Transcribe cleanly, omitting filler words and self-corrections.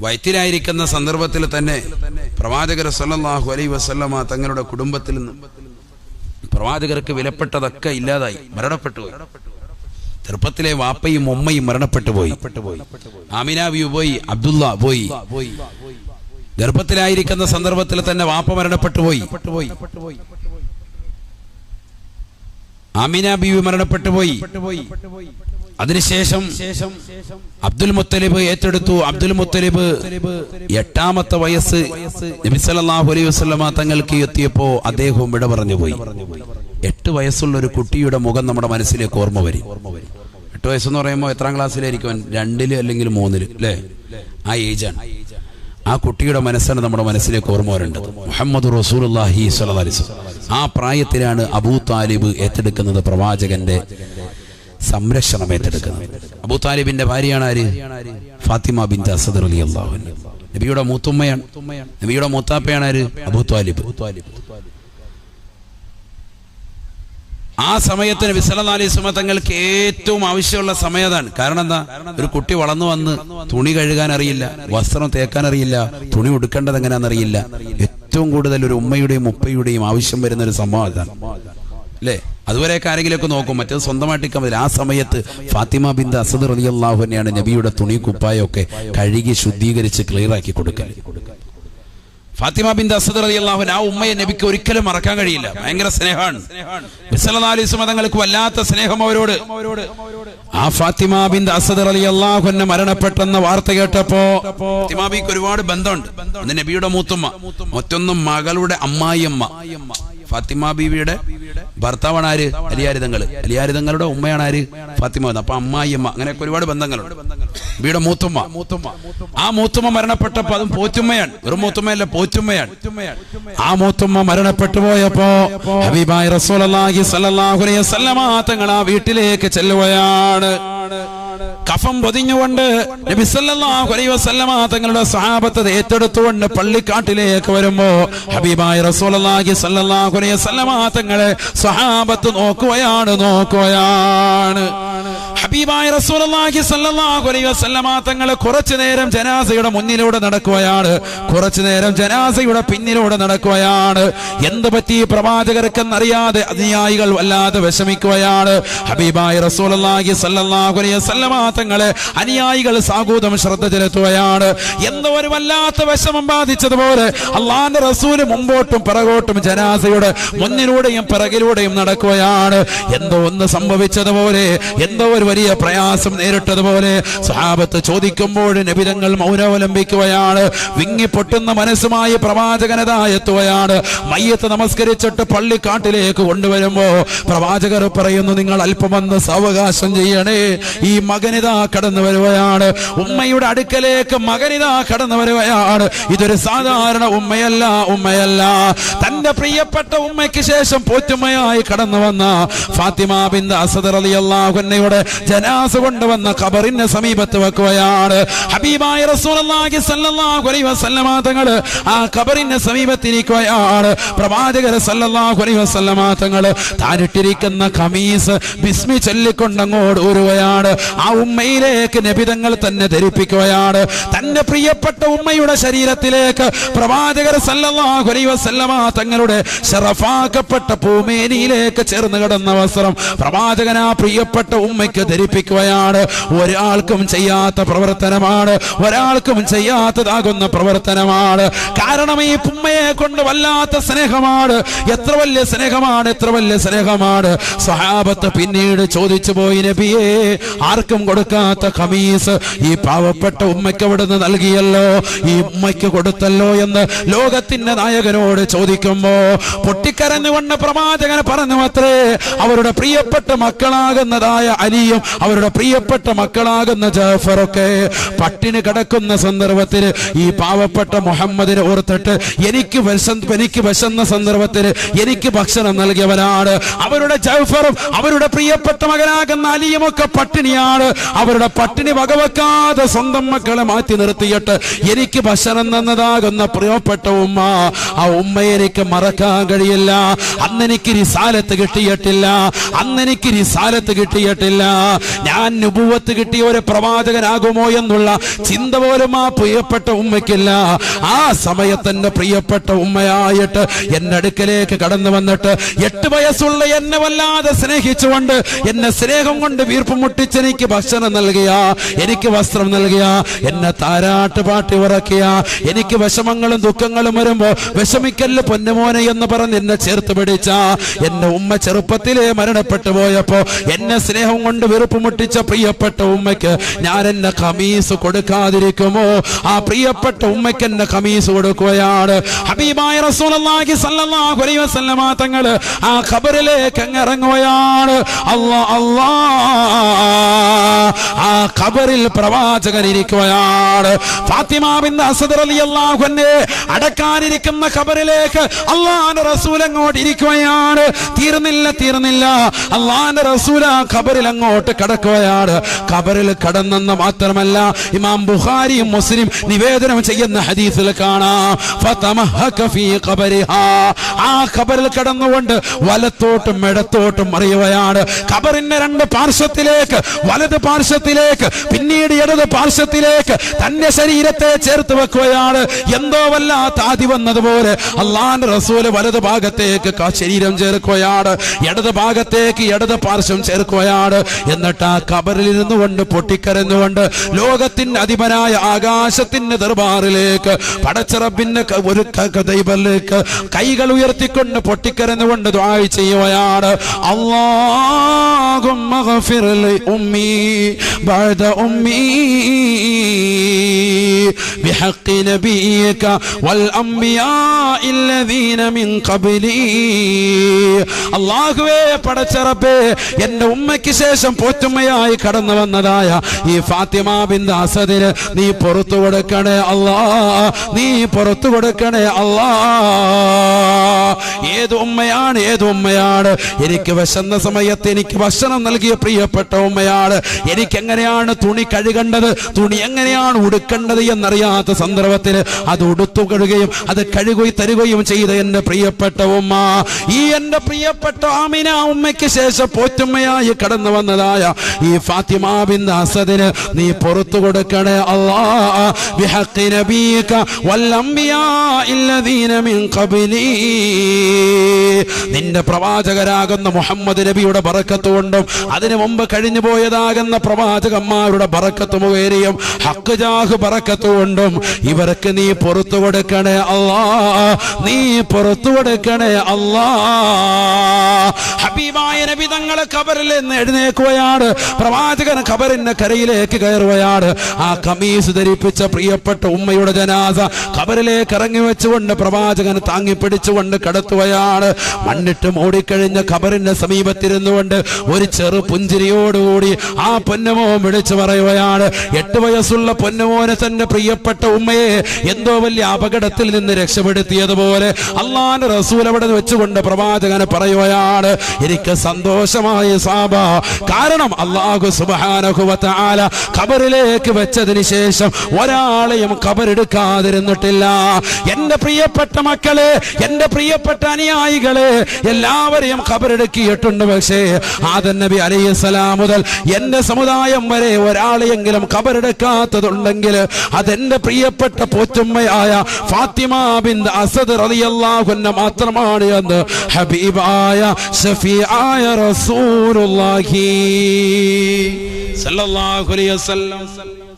വയറ്റിലായിരിക്കുന്ന സന്ദർഭത്തിൽ തന്നെ പ്രവാചകർ സല്ലല്ലാഹു അലൈഹി വസല്ലമ തങ്ങളുടെ കുടുംബത്തിൽ നിന്ന് പ്രവാചകർക്ക് വിലപ്പെട്ടതൊക്കെ ഇല്ലാതായി, മരണപ്പെട്ടുപോയി. ചെറുപ്പത്തിലെ വാപ്പയും ഉമ്മയും മരണപ്പെട്ടു പോയി. ആമിന ബീവി പോയി, അബ്ദുള്ള പോയി. ഗർഭത്തിലായിരിക്കുന്ന സന്ദർഭത്തിൽ തന്നെ വാപ്പ മരണപ്പെട്ടുപോയി. ആമിന ബീവി മരണപ്പെട്ടുപോയി. അതിനുശേഷം അബ്ദുൽ മുത്തലിബ് ഏറ്റെടുത്തു. അബ്ദുൽ മുത്തലിബ് 8ാമത്തെ വയസ്സ് നബി സല്ലല്ലാഹു അലൈഹി വസല്ലമ തങ്ങൾക്ക് എത്തിയപ്പോ അദ്ദേഹവും വിട പറഞ്ഞു പോയി. 8 വയസ്സുള്ള ഒരു കുട്ടിയുടെ മുഖം നമ്മുടെ മനസ്സിലേക്ക് ഓർമ്മ വരും. 8 വയസ്സെന്ന് പറയുമ്പോൾ എത്രാം ക്ലാസ്സിലായിരിക്കും? 2 അല്ലെങ്കിൽ 3 അല്ലേ? ആ ഏജാണ്. ആ കുട്ടിയുടെ മനസ്സാണ് നമ്മുടെ മനസ്സിലേക്ക് ഓർമ്മ വരേണ്ടത്. മുഹമ്മദ് റസൂലുള്ളാഹി സ്വല്ലല്ലാഹു അലൈഹി വസല്ലം ആ പ്രായത്തിലാണ് അബൂ താലിബ് ഏറ്റെടുക്കുന്നത്, പ്രവാചകന്റെ സംരക്ഷണം ഏറ്റെടുക്കുന്നത്. അബൂ താലിബിന്റെ ഭാര്യയാണ് ആര്? ഫാത്തിമ ബിൻത് അസദ് റളിയല്ലാഹു അൻഹ. നബിയുടെ മൂത്തുമ്മയാണ്. നബിയുടെ മൂത്താപ്പയാണ് ആര്? അബൂ താലിബ്. ആ സമയത്ത് നബി സല്ലല്ലാഹു അലൈഹി വസല്ലം തങ്ങൾക്ക് ഏറ്റവും ആവശ്യമുള്ള സമയതാണ്. കാരണം എന്താ? ഒരു കുട്ടി വളർന്നു വന്ന് തുണി കഴുകാൻ അറിയില്ല, വസ്ത്രം തേക്കാൻ അറിയില്ല, തുണി ഉടുക്കേണ്ടത് എങ്ങനെയാണെന്നറിയില്ല. ഏറ്റവും കൂടുതൽ ഒരു ഉമ്മയുടെയും ഉപ്പയുടെയും ആവശ്യം വരുന്ന ഒരു സംഭവം അതാണ് അല്ലേ? അതുവരെയൊക്കെ ആരെങ്കിലുമൊക്കെ നോക്കും, മറ്റേത് സ്വന്തമായിട്ട് ഇരിക്കാൻ പറ്റില്ല. ആ സമയത്ത് ഫാത്തിമ ബിൻത് അസദ് റളിയല്ലാഹു അൻഹയാണ് നബിയുടെ തുണി കുപ്പായൊക്കെ കഴുകി ശുദ്ധീകരിച്ച് ക്ലിയറാക്കി കൊടുക്കൽ. ഫാത്തിമ ബിൻത് അസദ് റളിയല്ലാഹു അൻഹ ആ ഉമ്മയെ നബിക്ക് ഒരിക്കലും മറക്കാൻ കഴിയില്ല. ഭയങ്കര സ്നേഹമാണ്. നബി സല്ലല്ലാഹു അലൈഹി വസല്ലം തങ്ങൾക്ക് വല്ലാത്ത സ്നേഹം അവരോട്. ആ ഫാത്തിമ ബിൻത് അസദ് റളിയല്ലാഹു അൻഹ മരണപ്പെട്ടെന്ന വാർത്ത കേട്ടപ്പോ ഫാത്തിമ ബിക്ക് ഒരുപാട് ബന്ധമുണ്ട്. ഒന്ന് നബിയുടെ മൂത്തുമ്മ, മറ്റൊന്നും മകളുടെ അമ്മായിയമ്മ. ഫാത്തിമ ബീവിയുടെ ഭർത്താവാണ് ആര്? അലിയാരിതങ്ങള്. അലിയാരിതങ്ങളുടെ ഉമ്മയാണ് ആര്? ഫാത്തിമ. അപ്പൊ അമ്മായിയമ്മ, അങ്ങനെയൊക്കെ ഒരുപാട് ബന്ധങ്ങളുണ്ട്. ബിയുടെ മൂത്തുമ്മ. ആ മൂത്തുമ്മ മരണപ്പെട്ടപ്പോ അതും പോറ്റുമ്മയാണ്. വെറും മൂത്തുമ്മയല്ല, പോറ്റുമ്മയാണ്. ആ മൂത്തുമ്മ മരണപ്പെട്ടു പോയപ്പോ ഹബീബായ റസൂലുള്ളാഹി സ്വല്ലല്ലാഹു അലൈഹി വസല്ലമ തങ്ങൾ ആ വീട്ടിലേക്ക് ചെല്ലുകയാണ്. കഫം പൊതിഞ്ഞുകൊണ്ട് നബി സല്ലല്ലാഹു അലൈഹി വസല്ലമ തങ്ങളുടെ സ്വഹാബത്ത് ഏറ്റെടുത്തുകൊണ്ട് പള്ളിക്കാട്ടിലേക്ക് വരുമ്പോ ഹബീബായ റസൂലുള്ളാഹി സ്വല്ലല്ലാഹു അലൈഹി വസല്ലമ തങ്ങളെ സ്വഹാബത്ത് നോക്കുകയാണ്. ഹബീബായ റസൂലുള്ളാഹി സ്വല്ലല്ലാഹു അലൈഹി വസല്ലമ തങ്ങൾ കുറച്ചു നേരം ജനാസയുടെ മുന്നിലൂടെ നടക്കുകയാണ്, കുറച്ചു നേരം ജനാസയുടെ പിന്നിലൂടെ നടക്കുകയാണ്. എന്ത് പറ്റി പ്രവാചകർക്കെന്നറിയാതെ അനുയായികൾ വല്ലാതെ വിഷമിക്കുകയാണ്. ഹബീബായ റസൂലുള്ളാഹി സ്വല്ലല്ലാഹു അലൈഹി വസല്ലമ തങ്ങളെ അനുയായികൾ സാഗൂതം ശ്രദ്ധ ചെലുത്തുകയാണ്. എന്തോ ഒരു വല്ലാത്ത വിഷമം ബാധിച്ചതുപോലെ അല്ലാഹുവിന്റെ റസൂല് മുമ്പോട്ടും പിറകോട്ടും ജനാസയുടെ മുന്നിലൂടെയും പിറകിലൂടെയും നടക്കുകയാണ്. എന്തോ ഒന്ന് സംഭവിച്ചതുപോലെ, എന്തോ ഒരു വലിയ പ്രയാസം നേരിട്ടതുപോലെ സ്വഹാബത്ത് ചോദിക്കുമ്പോൾ നബി തങ്ങൾ മൗനാവലംബിക്കുകയാണ്. വിങ്ങിപ്പൊട്ടുന്ന മനസ്സുമായി പ്രവാചകനതാ എത്തുകയാണ്. മയ്യത്ത് നമസ്കരിച്ചിട്ട് പള്ളിക്കാട്ടിലേക്ക് കൊണ്ടുവരുമ്പോ പ്രവാചകർ പറയുന്നു, നിങ്ങൾ അല്പമൊന്ന് സാവകാശം ചെയ്യണേ, ഈ മകനിതാ കടന്നു വരുകയാണ്. ഉമ്മയുടെ അടുക്കലേക്ക് മകനിതാ കടന്നു വരുകയാണ്. ഇതൊരു സാധാരണ ഉമ്മയല്ല. തന്റെ പ്രിയപ്പെട്ട ഉമ്മയ്ക്ക് ശേഷം പോറ്റുമ്മയായി കടന്നു വന്ന ഫാത്തിമ ബിൻത് അസദ് റളിയല്ലാഹു അൻഹയുടെ ജനാസ കൊണ്ടുവന്ന ഖബറിന്റെ സമീപത്ത് വെക്കുകയാണ്. ഹബീബായ റസൂലുള്ളാഹി സ്വല്ലല്ലാഹു അലൈഹി വസല്ലമ തങ്ങൾ ആ ഖബറിന്റെ സമീപത്തിരിക്കുകയാണ്. പ്രവാചകർ സ്വല്ലല്ലാഹു അലൈഹി വസല്ലമ തങ്ങൾ താനിട്ടിരിക്കുന്ന ഖമീസ് ബിസ്മി ചൊല്ലിക്കൊണ്ട് അങ്ങോട്ട് ഊരുകയാണ്. ആ ഉമ്മയിലേക്ക് നബി തങ്ങൾ തന്നെ ധരിപ്പിക്കുകയാണ്. തന്റെ പ്രിയപ്പെട്ട ഉമ്മയുടെ ശരീരത്തിലേക്ക് പ്രവാചകർ സല്ലല്ലാഹു അലൈഹി വസല്ലമ തങ്ങളുടെ ശറഫാക്കപ്പെട്ട പൂമേനിയിലേക്ക് ചേർന്ന് കിടന്ന വസ്ത്രം പ്രവാചകൻ ആ പ്രിയപ്പെട്ട ഉമ്മയ്ക്ക് ധരിപ്പിക്കുകയാണ്. ഒരാൾക്കും ചെയ്യാത്ത പ്രവർത്തനമാണ്, ഒരാൾക്കും ചെയ്യാത്തതാകുന്ന പ്രവർത്തനമാണ്. കാരണം ഈ ഉമ്മയെ കൊണ്ട് വല്ലാത്ത സ്നേഹമാണ്. എത്ര വലിയ സ്നേഹമാണ്. സ്വഹാബത്ത് പിന്നീട് ചോദിച്ചു പോയി, നബിയേ, ആർക്കും കൊടുക്കാത്ത ഖമീസ് ഈ പാവപ്പെട്ട ഉമ്മയ്ക്ക് അവിടുന്ന് നൽകിയല്ലോ, ഈ ഉമ്മയ്ക്ക് കൊടുത്തല്ലോ എന്ന് ലോകത്തിന്റെ നായകനോട് ചോദിക്കുമ്പോ പൊട്ടിക്കരഞ്ഞുകൊണ്ട് പ്രവാചകൻ പറഞ്ഞു അത്രേ, അവരുടെ പ്രിയപ്പെട്ട മക്കളാകുന്നതായ അലിയും അവരുടെ പ്രിയപ്പെട്ട മക്കളാകുന്ന ജാഫറൊക്കെ പട്ടിണി കിടക്കുന്ന സന്ദർഭത്തിൽ ഈ പാവപ്പെട്ട മുഹമ്മദിനെ ഓർത്തിട്ട് എനിക്ക് വിശന്ന സന്ദർഭത്തിൽ എനിക്ക് ഭക്ഷണം നൽകിയവനാണ്. അവരുടെ ജാഫറും അവരുടെ പ്രിയപ്പെട്ട മകനാകുന്ന അലിയും ഒക്കെ പട്ടിണിയാണ്. അവരുടെ പട്ടിണി വകവെക്കാതെ സ്വന്തം മക്കളെ മാറ്റി നിർത്തിയിട്ട് എനിക്ക് ഭക്ഷണം തന്നതാകുന്ന പ്രിയപ്പെട്ട ഉമ്മ, ആ ഉമ്മയെ എനിക്ക് മറക്കാൻ കഴിയില്ല. അന്ന് എനിക്ക് റിസാലത്ത് കിട്ടിയിട്ടില്ല. ഞാൻ നുബുവത്ത് കിട്ടിയ ഒരു പ്രവാചകനാകുമോ എന്നുള്ള ചിന്ത പോലും ആ പ്രിയപ്പെട്ട ഉമ്മയ്ക്കില്ല. ആ സമയത്ത് എന്റെ പ്രിയപ്പെട്ട ഉമ്മയായിട്ട് എന്റെ അടുക്കലേക്ക് കടന്നു വന്നിട്ട് 8 വയസ്സുള്ള എന്നെ വല്ലാതെ സ്നേഹിച്ചുകൊണ്ട് എന്നെ സ്നേഹം കൊണ്ട് വീർപ്പ് മുട്ടിച്ച് എനിക്ക് ഭക്ഷണം നൽകിയ, എനിക്ക് വസ്ത്രം നൽകിയ, എന്നെ താരാട്ട് പാട്ടി ഉറക്കിയ, എനിക്ക് വിഷമങ്ങളും ദുഃഖങ്ങളും വരുമ്പോ വിഷമിക്കല്ല് പൊന്നുമോനെ എന്ന് പറഞ്ഞ് എന്നെ ചേർത്ത് പിടിച്ച എന്റെ ഉമ്മ ചെറുപ്പത്തിലെ മരണപ്പെട്ടു പോയപ്പോ എന്നെ സ്നേഹം കൊണ്ട് വീർപ്പ് മുട്ടിച്ച പ്രിയപ്പെട്ട ഉമ്മയ്ക്ക് ഞാൻ എന്നെ ഖമീസ് കൊടുക്കാതിരിക്കുമോ? ആ പ്രിയപ്പെട്ട ഉമ്മയ്ക്ക് എന്നെ ഖമീസ് കൊടുക്കുകയാണ്. ഹബീബായ റസൂലുള്ളാഹി സ്വല്ലല്ലാഹു അലൈഹി വസല്ലമ തങ്ങൾ ആ ഖബറിലേക്ക് അങ്ങ് ഇറങ്ങുകയാണ്. ആ ഖബറിൽ പ്രവാചകൻ ഇരിക്കുകയാണ്. ഫാത്തിമ ബിൻത് അസദ് റളിയല്ലാഹു അൻഹ അടക്കാനിരിക്കുന്ന ഖബറിലേക്ക് അല്ലാഹുവിന്റെ റസൂൽ അങ്ങോട്ട് ഇരിക്കുകയാണ്. തീർന്നില്ല. അല്ലാഹുവിന്റെ റസൂൽ ആ ഖബറിൽ അങ്ങോട്ട് കടക്കുകയാണ്. ഖബറിൽ കടന്നെന്ന് മാത്രമല്ല, ഇമാം ബുഖാരിയും മുസ്ലിം നിവേദനം ചെയ്യുന്ന ഹദീസിൽ കാണാം, ഫതമഹക ഫീ ഖബരിഹാ, ആ ഖബറിൽ കടന്നുകൊണ്ട് വലത്തോട്ടും ഇടത്തോട്ടും മറിയുകയാണ്. ഖബറിന്റെ 2 പാർശ്വത്തിലേക്ക്, വലത് പാർശ്വത്തിലേക്ക് പിന്നീട് ഇടത് പാർശ്വത്തിലേക്ക് തന്റെ ശരീരത്തെ ചേർത്ത് വെക്കുകയാണ്. എന്തോ വല്ലാത്ത ആദി വന്നതുപോലെ അല്ലാഹുവിന്റെ റസൂൽ വലത് ഭാഗത്തേക്ക് ശരീരം ചേർക്കുകയാണ്, ഇടത് ഭാഗത്തേക്ക് ഇടത് പാർശ്വം ചേർക്കുകയാണ്. എന്നിട്ട് ആ ഖബറിൽ ഇരുന്നു കൊണ്ട് പൊട്ടിക്കരഞ്ഞുകൊണ്ട് ലോകത്തിന്റെ അധിപനായ ആകാശത്തിന്റെ ദർബാറിലേക്ക് പടച്ചറബിന്റെ ഒരു ദൈവത്തിലേക്ക് കൈകൾ ഉയർത്തിക്കൊണ്ട് പൊട്ടിക്കരഞ്ഞുകൊണ്ട് ദുആ ചെയ്യുകയാണ്. അല്ലാഹുമ്മ ഗഫിർ ലി ഉമ്മി ബഅദ ഉമ്മി ബിഹഖി നബിയിക വൽ അംബിയാഇ الذين من قبلي. അല്ലാഹുവേ പടച്ചറബേ, എന്റെ ഉമ്മയ്ക്ക് ശേഷം പോറ്റുമ്മയായി കടന്നു വന്നതായ ഈ ഫാത്തിമ ബിൻത് അസദിന് നീ പുറത്തു കൊടുക്കണേ അല്ലാ, നീ പുറത്തു കൊടുക്കണേ അല്ലാ. ഏത് ഉമ്മയാണ് എനിക്ക് വിശന്ന സമയത്ത് എനിക്ക് ഭക്ഷണം നൽകിയ പ്രിയപ്പെട്ട ഉമ്മയാണ്. എനിക്ക് എങ്ങനെയാണ് തുണി കഴുകേണ്ടത്, തുണി എങ്ങനെയാണ് ഉടുക്കേണ്ടത് എന്നറിയാത്ത സന്ദർഭത്തിൽ അത് ഉടുത്തു കഴുകുകയും അത് കഴുകുകയും തരുകയും ചെയ്ത എന്റെ പ്രിയപ്പെട്ട ഉമ്മ. ഈ എന്റെ പ്രിയപ്പെട്ട ആമിന ഉമ്മയ്ക്ക് ശേഷം പോറ്റുമ്മയായി കടന്നു വന്നതായ ഈ ഫാത്തിമ ബിൻത് അസദിന് നീ പുറത്തു കൊടുക്കണേ അല്ലാ, ബിഹഖി നബിയിക വൽ അംബിയാഇ الذين من قبلي. നിന്റെ പ്രവാചകരാകുന്ന മുഹമ്മദ് നബിയുടെ ബറക്കത്ത് കൊണ്ടും അതിനു മുമ്പ് കഴിഞ്ഞു പോയതാകുന്ന പ്രവാചകന്മാരുടെ ബറക്കത്ത് മുഖേനയും ഹഖ് ജാഹ് ബറക്കത്ത് കൊണ്ടും ഇവർക്ക് നീ പുറത്തു കൊടുക്കണേ അല്ലാ, നീ പുറത്തു കൊടുക്കണേ അല്ലാ. ഹബീബായ നബി തങ്ങളെ ഖബറിൽ നിന്ന് എഴുന്നേൽക്കുകയാണ്. പ്രവാചകൻ ഖബറിന്റെ കരയിലേക്ക് കയറുകയാണ്. ആ ഖമീസ് ധരിപ്പിച്ച പ്രിയപ്പെട്ട ഉമ്മയുടെ ജനാസ ഖബറിലേക്ക് ഇറങ്ങി വെച്ചുകൊണ്ട് പ്രവാചകൻ താങ്ങി പിടിച്ചുകൊണ്ട് കടത്തുകയാണ്. മണ്ണിട്ട് മൂടിക്കഴിഞ്ഞ ഖബറിന്റെ സമീപത്തിരുന്നുകൊണ്ട് ഒരു ചെറു പുഞ്ചിരിയോടുകൂടി ആ പൊന്നുമോൻ വിളിച്ചു പറയുകയാണ്. 8 വയസ്സുള്ള പൊന്നുമോനെ തന്റെ പ്രിയപ്പെട്ട ഉമ്മയെ എന്തോ വലിയ അപകടത്തിൽ നിന്ന് രക്ഷപ്പെടുത്തിയതുപോലെ അല്ലാഹുവിന്റെ റസൂൽ അവിടെ വെച്ചുകൊണ്ട് പ്രവാചകനെ പറയുകയാണ്, എനിക്ക് സന്തോഷമായ സാബ. കാരണം അല്ലാഹു സുബ്ഹാനഹു വ തആല ഖബറിലേക്ക് വെച്ചതിന് ശേഷം ഒരാളെയും ഖബറെടുക്കാതിരുന്നിട്ടില്ല. എന്റെ പ്രിയപ്പെട്ട മക്കളെ, എന്റെ പ്രിയപ്പെട്ട അനുയായികളെ, എല്ലാവരെയും ഖബറെടുക്കിയിട്ടുണ്ട്. പക്ഷേ ആദം നബി അലൈഹിസ്സലാം മുതൽ എന്റെ സമുദായം വരെ ഒരാളെയെങ്കിലും ഖബറെടുക്കാത്തതുണ്ടെങ്കിൽ അതെന്റെ പ്രിയപ്പെട്ട പോറ്റുമ്മയായ ഫാത്തിമ ബിൻത് അസദ് റളിയല്ലാഹു അൻഹ മാത്രമാണ് എന്ന് ഹബീബായ ഷഫീആയ റസൂലുള്ളാഹി സല്ലല്ലാഹു അലൈഹി വസല്ലം